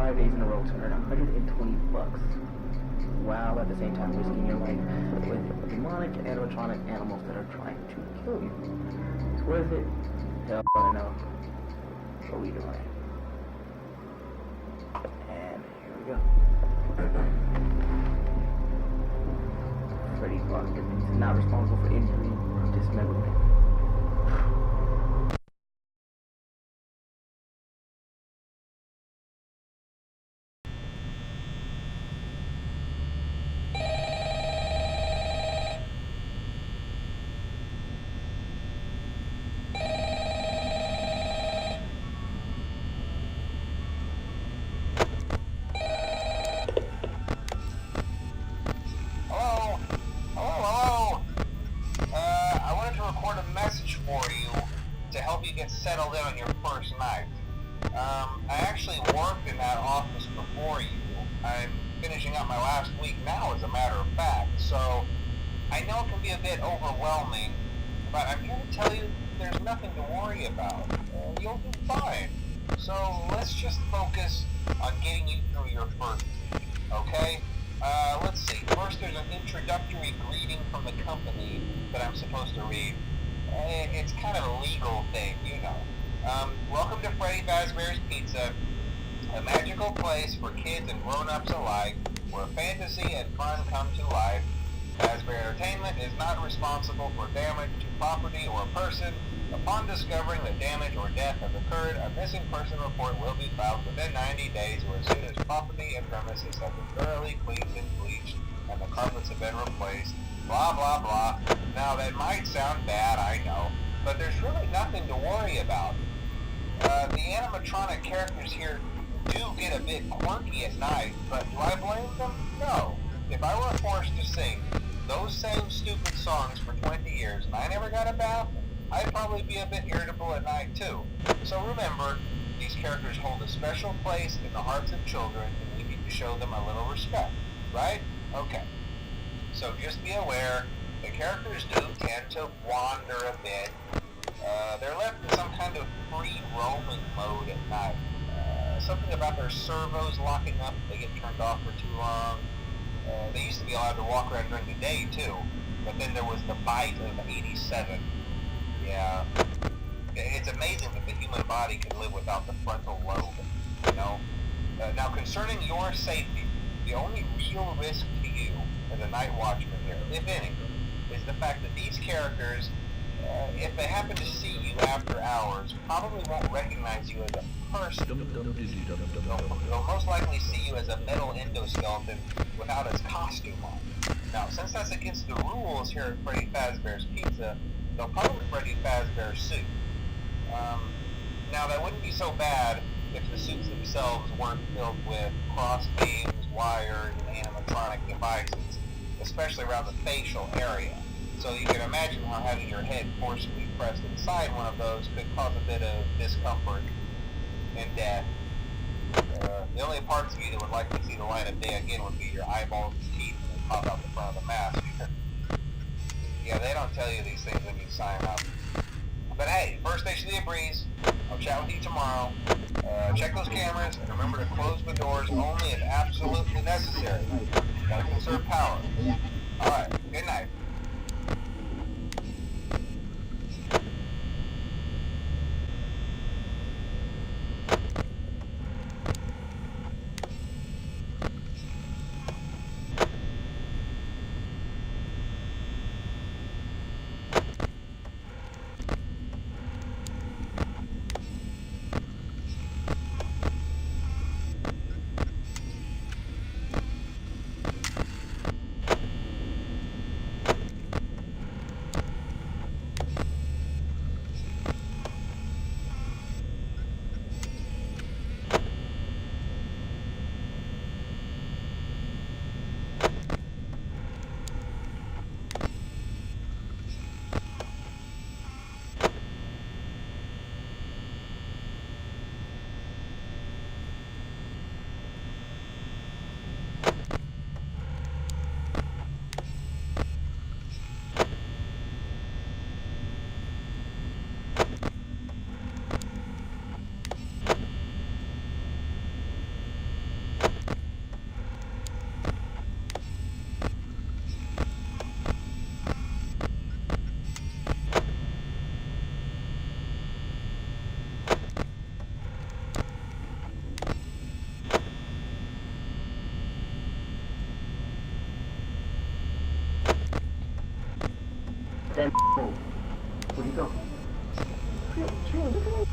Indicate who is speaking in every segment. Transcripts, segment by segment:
Speaker 1: 5 days in a row to earn $120, while at the same time risking your life with demonic animatronic animals that are trying to kill you. It's worth it? Hell, I know. But we doing it. And here we go. Freddy is not responsible for injury or dismemberment.
Speaker 2: Settled in on your first night. I actually worked in that office before you. I'm finishing up my last week now, as a matter of fact, so I know it can be a bit overwhelming, but I'm here to tell you there's nothing to worry about. You'll do fine. So let's just focus on getting you through your first week, okay? Let's see. First, there's an introductory greeting from the company that I'm supposed to read. It's kind of a legal thing, you know. Welcome to Freddy Fazbear's Pizza, a magical place for kids and grown-ups alike, where fantasy and fun come to life. Fazbear Entertainment is not responsible for damage to property or person. Upon discovering that damage or death has occurred, a missing person report will be filed within 90 days or as soon as property and premises have been thoroughly cleaned and bleached and the carpets have been replaced. Blah, blah, blah. Now, that might sound bad, I know, but there's really nothing to worry about. The animatronic characters here do get a bit quirky at night, but do I blame them? No. If I were forced to sing those same stupid songs for 20 years and I never got a bath, I'd probably be a bit irritable at night too. So remember, these characters hold a special place in the hearts of children and we need to show them a little respect, right? Okay. So just be aware, the characters do tend to wander a bit. They're left in some kind of free roaming mode at night. Something about their servos locking up if they get turned off for too long. They used to be allowed to walk around during the day too, but then there was the bite of 87. Yeah, it's amazing that the human body can live without the frontal lobe, you know? Now concerning your safety, the only real risk to you as a night watchman here, if any, is the fact that these characters, if they happen to see you after hours, probably won't recognize you as a person. They'll most likely see you as a metal endoskeleton without its costume on. Now, since that's against the rules here at Freddy Fazbear's Pizza, they'll probably Freddy Fazbear's suit. Now, that wouldn't be so bad if the suits themselves weren't filled with cross beams, wires, and animatronic devices, especially around the facial area. So you can imagine how having your head forcibly pressed inside one of those could cause a bit of discomfort and death. The only parts of you that would likely see the light of day again would be your eyeballs and teeth when they pop out the front of the mask. Yeah, they don't tell you these things when you sign up. But hey, first station of the breeze. I'll chat with you tomorrow. Check those cameras and remember to close the doors only if absolutely necessary. Gotta conserve power. Alright, good night.
Speaker 1: that move. Where'd he go? Trina, look at me.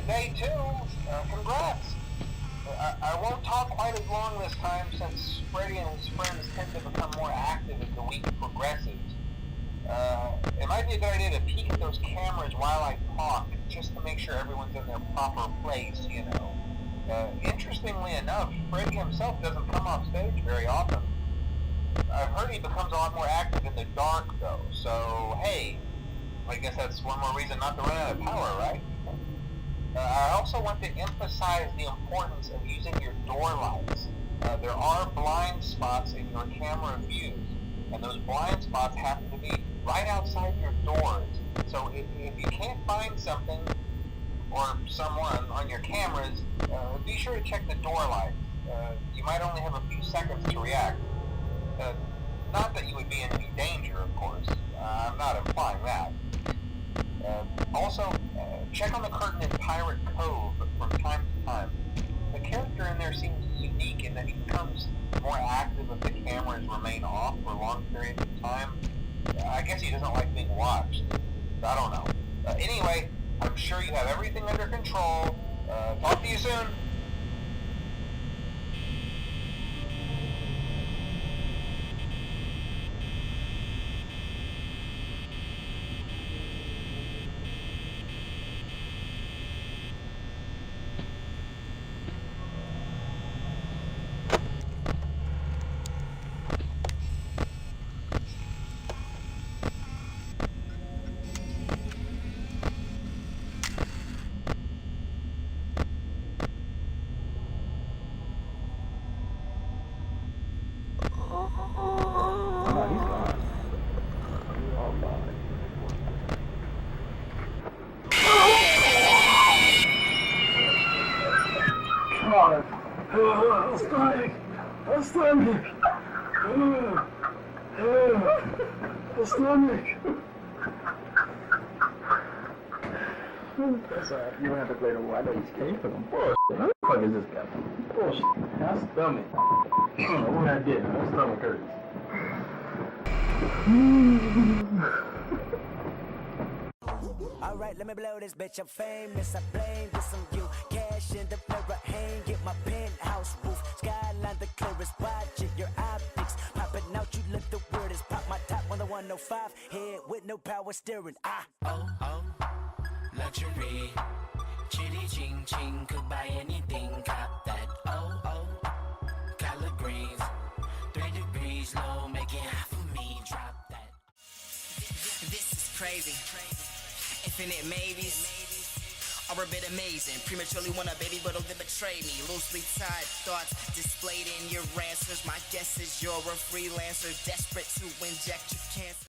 Speaker 2: Day two, congrats. I won't talk quite as long this time since Freddy and his friends tend to become more active as the week progresses. It might be a good idea to peek at those cameras while I talk, just to make sure everyone's in their proper place, you know. Interestingly enough, Freddy himself doesn't come off stage very often. I've heard he becomes a lot more active in the dark, though, so hey, I guess that's one more reason not to run out of power, right? I also want to emphasize the importance of using your door lights. There are blind spots in your camera views, and those blind spots happen to be right outside your doors. So if you can't find something or someone on your cameras, be sure to check the door lights. You might only have a few seconds to react. Not that you would be in any danger, of course. I'm not implying that. Also, check on the curtain in Pirate Cove from time to time. The character in there seems unique in that he becomes more active if the cameras remain off for long periods of time. I guess he doesn't like being watched. I don't know. Anyway, I'm sure you have everything under control. Talk to you soon.
Speaker 1: That's alright. You don't have to play no more. I know you scared. You fucking bullshit. Who the fuck is this guy? Bullshit. My stomach. I don't know what I did. My stomach hurts.
Speaker 3: Alright, let me blow this bitch. I'm famous. I blame this on you. Cash in the mirror, hang get my penthouse roof. Skyline the clearest, watching your optics. Popping out, you look the weirdest. Pop my top on the 105. Head with no power steering.
Speaker 4: Luxury. Chitty ching ching, could buy anything. Cop that. Collard greens. 3 degrees low, making half of me. Drop that. This is crazy. Infinite maybes are a bit amazing. Prematurely want a baby, but don't betray me. Loosely tied thoughts displayed in your answers. My guess is you're a freelancer, desperate to inject your cancer.